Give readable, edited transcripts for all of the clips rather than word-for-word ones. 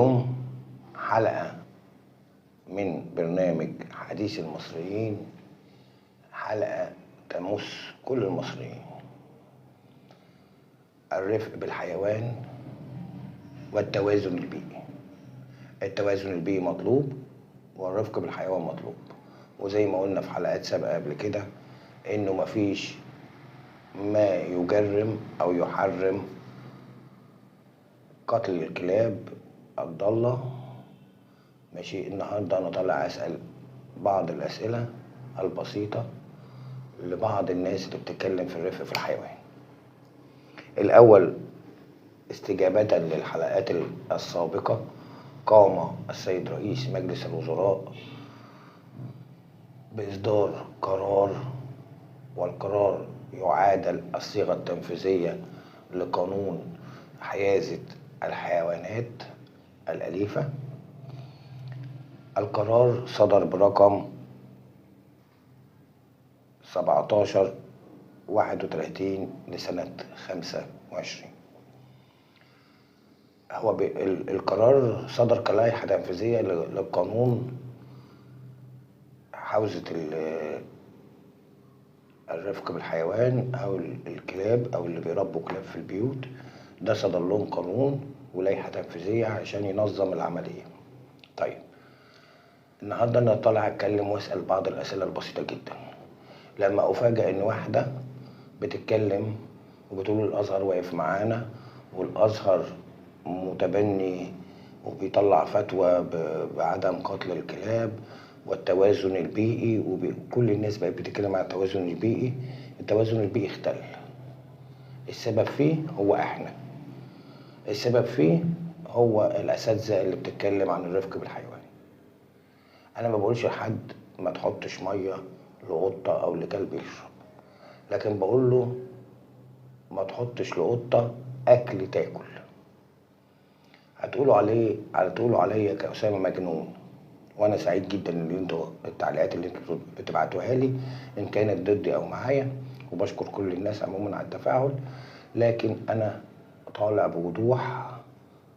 اليوم حلقة من برنامج حديث المصريين، حلقة تمس كل المصريين. الرفق بالحيوان والتوازن البيئي. التوازن البيئي مطلوب والرفق بالحيوان مطلوب، وزي ما قلنا في حلقات سابقة قبل كده انه مفيش ما يجرم او يحرم قتل الكلاب الضالة. ماشي، النهارده انا طالع اسأل بعض الاسئلة البسيطة لبعض الناس اللي بتتكلم في الرفق في الحيوان. الاول، استجابة للحلقات السابقة، قام السيد رئيس مجلس الوزراء بإصدار قرار، والقرار يعادل الصيغة التنفيذية لقانون حيازة الحيوانات الأليفة. القرار صدر برقم 1731 لسنة 25. هو القرار صدر كلائحة تنفيذية للقانون حوزة الرفق بالحيوان أو الكلاب أو اللي بيربوا كلاب في البيوت. ده صدر لهم قانون ولائحة تنفيذية عشان ينظم العملية. طيب، النهارده أنا طالع أتكلم وأسأل بعض الأسئلة البسيطة جدا. لما أفاجأ إن واحدة بتتكلم وبتقول الأزهر واقف معانا، والأزهر متبني وبيطلع فتوى بعدم قتل الكلاب والتوازن البيئي، وكل الناس بقت بتتكلم عن التوازن البيئي. التوازن البيئي اختل. السبب فيه هو احنا، السبب فيه هو الاساتذه اللي بتتكلم عن الرفق بالحيوان. انا ما بقولش لحد ما تحطش ميه لقطه او لكلب يشرب، لكن بقول له ما تحطش لقطه اكل تاكل. هتقولوا عليا كأسامة مجنون، وانا سعيد جدا ان انتوا التعليقات اللي انتوا بتبعتوها لي ان كانت ضدي او معايا، وبشكر كل الناس عموما على التفاعل. لكن انا طالع بوضوح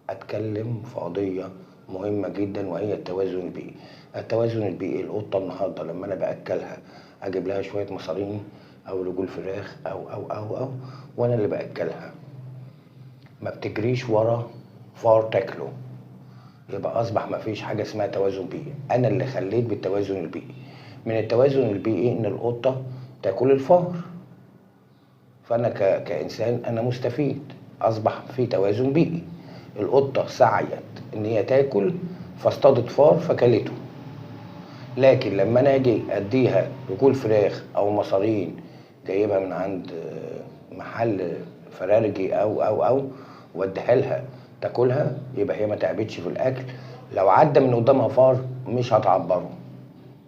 اتكلم في قضيه مهمه جدا، وهي التوازن البيئي. التوازن البيئي، القطه النهارده لما انا باكلها اجيب لها شويه مصارين او رجول فراخ او وانا اللي باكلها، ما بتجريش ورا فار تاكله، يبقى اصبح ما فيش حاجه اسمها توازن بيئي. انا اللي خليت بالتوازن البيئي. من التوازن البيئي ان القطه تاكل الفار، فانا كانسان انا مستفيد، اصبح في توازن بيئي. القطه سعيت ان هي تاكل فاصطادت فار فكلته، لكن لما انا اجي اديها رجول فراخ او مصارين جايبها من عند محل فرارجي او واديها لها تاكلها، يبقى هي ما تعبتش في الاكل. لو عدى من قدامها فار مش هتعبره،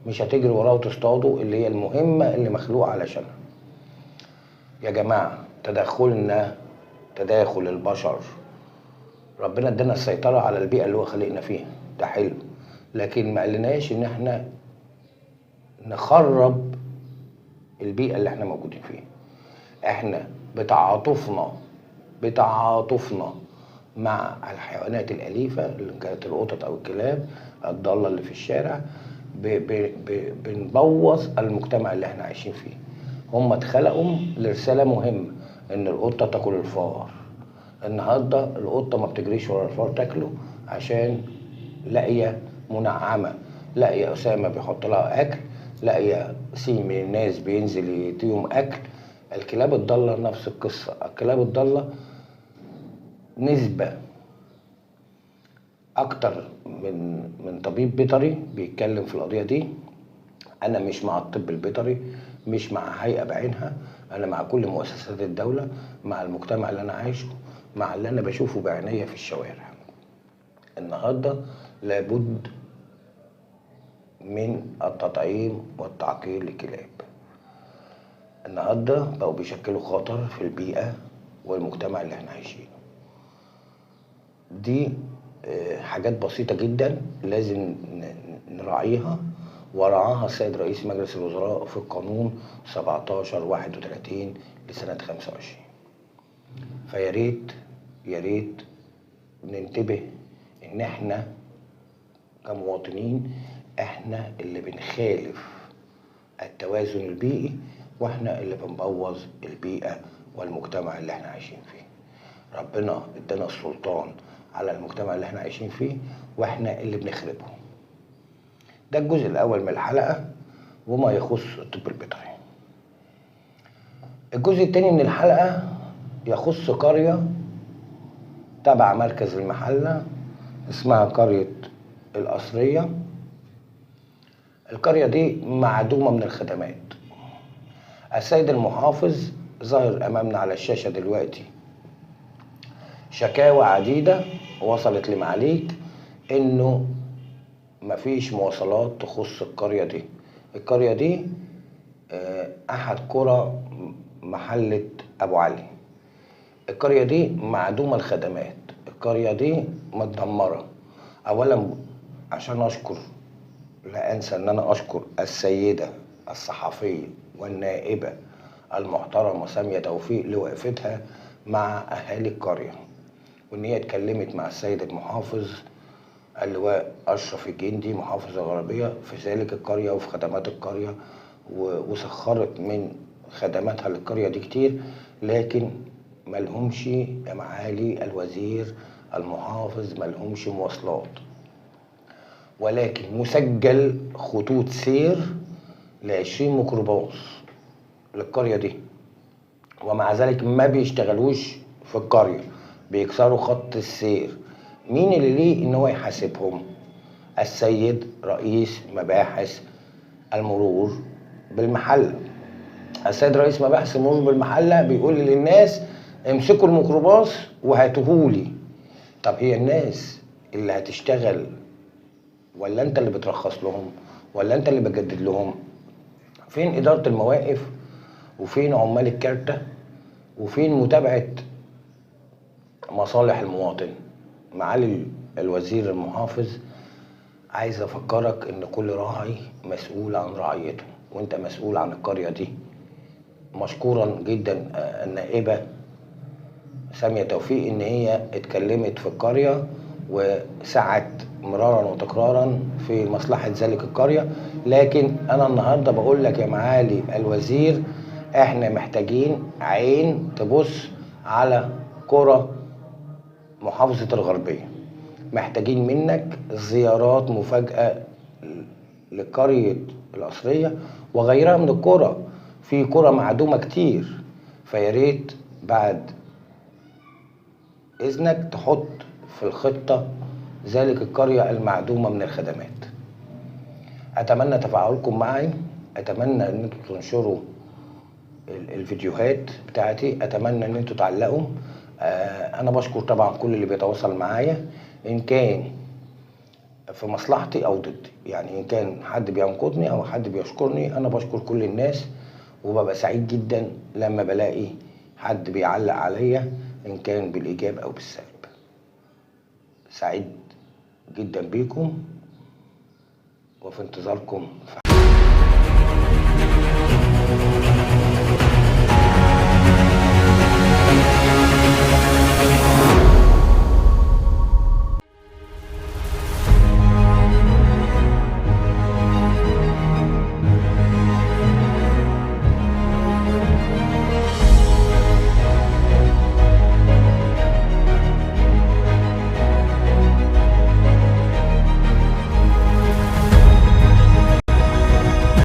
مش هتجري وراه وتصطاده، اللي هي المهمه اللي مخلوق علشانها. يا جماعه، تداخل البشر، ربنا ادانا السيطره على البيئه اللي هو خلقنا فيها، ده حلو، لكن ما قالناش ان احنا نخرب البيئه اللي احنا موجودين فيها. احنا بتعاطفنا مع الحيوانات الأليفة اللي كانت القطط أو الكلاب الضالة اللي في الشارع، بنبوظ المجتمع اللي احنا عايشين فيه. هم اتخلقوا لرسالة مهمة، إن القطة تاكل الفار. النهارده القطة ما بتجريش ورا الفار تاكله، عشان لاقية منعمة، لاقية أسامة بيحط لها أكل، لاقية سين من الناس بينزل يديهم أكل. الكلاب الضالة نفس القصة. الكلاب الضالة نسبة أكتر من طبيب بيطري بيتكلم في القضية دي. أنا مش مع الطب البيطري، مش مع هيئة بعينها، أنا مع كل مؤسسات الدولة، مع المجتمع اللي أنا عايشه، مع اللي أنا بشوفه بعينيا في الشوارع. النهارده لابد من التطعيم والتعقيم للكلاب. النهارده بقوا بيشكلوا خطر في البيئة والمجتمع اللي احنا عايشينه. دي حاجات بسيطة جدا لازم نراعيها، ورعاها السيد رئيس مجلس الوزراء في القانون 1731 لسنة 25. فياريت ننتبه ان احنا كمواطنين احنا اللي بنخالف التوازن البيئي، واحنا اللي بنبوظ البيئة والمجتمع اللي احنا عايشين فيه. ربنا ادانا السلطان على المجتمع اللي احنا عايشين فيه، واحنا اللي بنخربه. ده الجزء الاول من الحلقة وما يخص الطب البيطري. الجزء التاني من الحلقة يخص قرية تبع مركز المحلة اسمها قرية القصرية. القرية دي معدومة من الخدمات. السيد المحافظ ظاهر أمامنا على الشاشة دلوقتي شكاوى عديدة وصلت لمعاليك إنه مفيش مواصلات تخص القرية دي. القرية دي أحد قرى محلة أبو علي. القرية دي معدومة الخدمات. القرية دي متدمرة. أولا عشان أشكر، لا أنسى إن أنا أشكر السيدة الصحفية والنائبة المحترمة سامية توفيق لوقفتها مع أهالي القرية، وإن هي اتكلمت مع السيد المحافظ اللواء أشرف الجندي محافظ الغربية في ذلك القرية وفي خدمات القرية، وسخرت من خدماتها للقرية دي كتير. لكن ملهمش يا معالي الوزير المحافظ ملهمش مواصلات، ولكن مسجل خطوط سير ل20 ميكروباص للقرية دي، ومع ذلك ما بيشتغلوش في القرية، بيكسروا خط السير. مين اللي ليه ان هو يحاسبهم؟ السيد رئيس مباحث المرور بالمحلة. السيد رئيس مباحث المرور بالمحلة بيقول للناس امسكوا الميكروباص وهاتوهولي. طب هي الناس اللي هتشتغل ولا انت اللي بترخص لهم ولا انت اللي بتجدد لهم؟ فين إدارة المواقف؟ وفين عمال الكارتة؟ وفين متابعة مصالح المواطن؟ معالي الوزير المحافظ، عايز افكرك ان كل راعي مسؤول عن رعيته، وانت مسؤول عن القرية دي. مشكورا جدا النائبة سامية توفيق ان هي اتكلمت في القرية وسعت مرارا وتكرارا في مصلحة ذلك القرية. لكن انا النهاردة بقول لك يا معالي الوزير، احنا محتاجين عين تبص على قرى محافظة الغربية. محتاجين منك زيارات مفاجأة لقرية القصرية وغيرها من القرى. في قرى معدومة كتير، فياريت بعد إذنك تحط في الخطة ذلك القرية المعدومة من الخدمات. أتمنى تفاعلكم معي، أتمنى أن انتوا تنشروا الفيديوهات بتاعتي، أتمنى أن انتوا تعلقوا. أنا بشكر طبعا كل اللي بيتواصل معايا، إن كان في مصلحتي أو ضدي. يعني إن كان حد بينقدني أو حد بيشكرني، أنا بشكر كل الناس، وببقى سعيد جدا لما بلاقي حد بيعلق عليا إن كان بالإيجاب أو بالسلب. سعيد جدا بيكم وفي انتظاركم.